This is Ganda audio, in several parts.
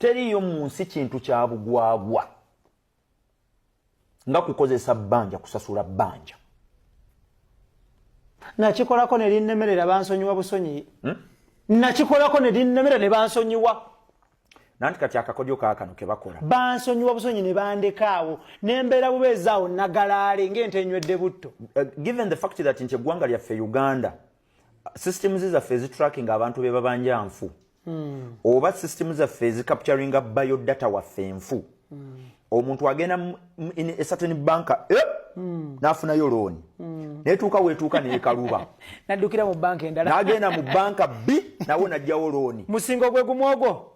teriyo mu nsi kintu kya bugwagwa nga kukozesa bbanja kusasula bbanja. Nakikolako ne linnemerera bansonyiwa busonyi. Nakikolako ne linnemerera ne bansonyiwa. Nanti kati akakodyo kaakano ke bakola. Bansonyiwa busonyi ne bandekaawo n'embeera bubeezaawo nagalaale ng'ente enywedde butto. Given the fact that nti eggwanga lyaffe Uganda systems zaffe zitracking abantu be babanja nfu. Oba systems zaffe zicapturing biodata waffe nfu. Omuntu agenda in a certain banka nafunayo loan. Netuuka wetuuka n'ekaluba. Naddukira mu banka endala. N'agenda mu banka B nawo najjawo loan. Musingo gwe gumu ogwo.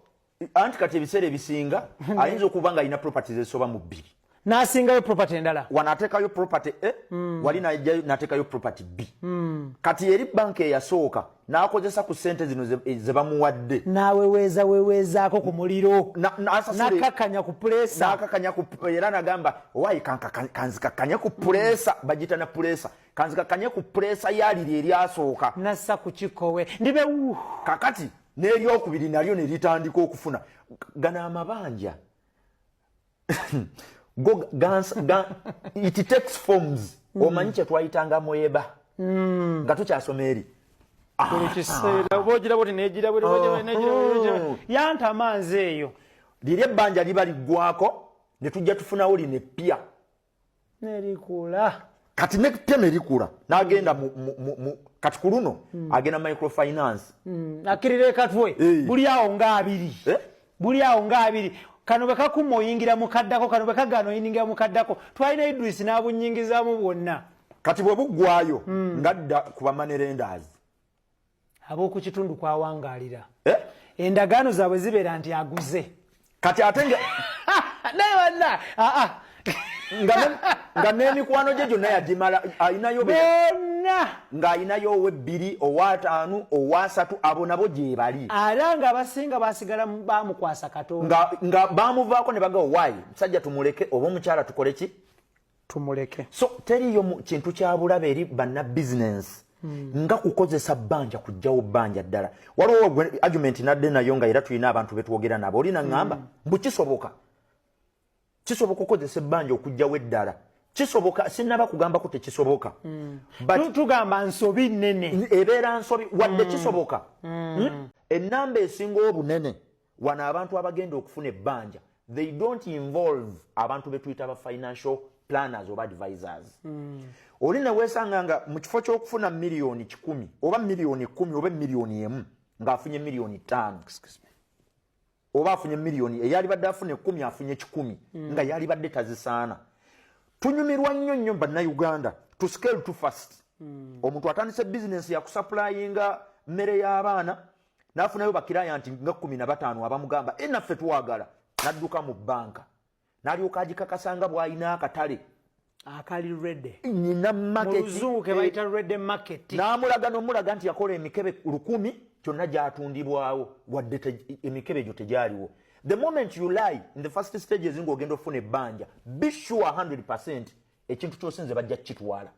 Anti kati ebiseera ebisinga ayinza okuba nga alina properties ezisoba mu bbiri. N'asingayo property endala. Wanateekayo property wali n'ateekayo property B. Kati eri banka eyasooka n'akozesa ku ssente zino ze bamuwadde. Weweezaako ku muliro. N'akakanya ku pulesa. N'akakanya ku era n'agamba wayi kanzikakanye ku pulesa bagita na pulesa. Kanzikakanye ku pulesa yaliri eryasooka. Nassa ku kikowe. Ndibe kakati n'eryokubiri nalyo ne litandika okufuna. Gana amabanja. It takes forms. Omanyi kye twayitanga mweba. Nga tukyasoma eri. Yantama nze eyo. Liri ebbanja liba liggwako ne tujja tufunawo line ppya. Nerikula. Kati neppya nerikula. N'agenda kati ku luno agenda microfinance. Akirire katwe. Buli awo nga abiri. Buli awo nga abiri. Kano bekakumma oyingira mukaddako kano bekagano oyingira mukaddako twalina Idris n'abunyingizaamu bwonna. Kati bwe buggwayo ngadda ku bamanerenders. Ab'oku kitundu kwawangaalira. Endagaano zaabwe zibeera nti aguze. Kati ate naye wanna nga n'emikwano gye gyonna yagimala ayinayo bonna ng'ayinayo ow'ebbiri owaataano owaasatu abo nabo gye bali. Era nga abasinga basigala bamukwasa Katonda. Nga bamuvaako ne bagawo waayi musajja tumuleke oba omukyala tukole ki? Tumuleke. So teriyo kintu kya bulabe eri banna business nga kukozesa bbanja kujjawo bbanja ddala. Waliwo argument nadde nayo nga era tulina abantu betwogera nabo. Olina ngamba mbu kisoboka okukozesa ebbanja okujjawo eddala. Kisoboka sinaba kugamba ko tekisoboka. Tugamba nsobi nnene. Ebeera nsobi wadde kisoboka. Ennamba esinga obunene wano abantu abagenda okufuna ebbanja they don't involve abantu betuyita aba financial planners oba advisors. Oli ne weesanga nga mu kifo ky'okufuna miliyoni 10 oba miliyoni 10 oba miliyoni 1 ng'afunye miliyoni 5. Oba afunye miliyoni eyali badde afune 10 afunye 10 nga yali badde tazisaana. Tunyumirwa nnyo bannayuganda to scale too fast. Omuntu atandise business ya kusupplyinga mmere y'abaana n'afunayo bakirayant nga 15 abamugamba naffe twagala n'adduka mu banka n'alyoka agikakasanga bw'alina akatale akali ready nina market muzungu ke bayita ready market n'amulaga nti yakola emikebe 1000 kyonna gyatundibwawo wadde emikebe gyo tegyaliwo. The moment you lie in the first stages ng'ogenda ofuna ebbanja be sure 100% ekintu ky'osinze bajja kitwala.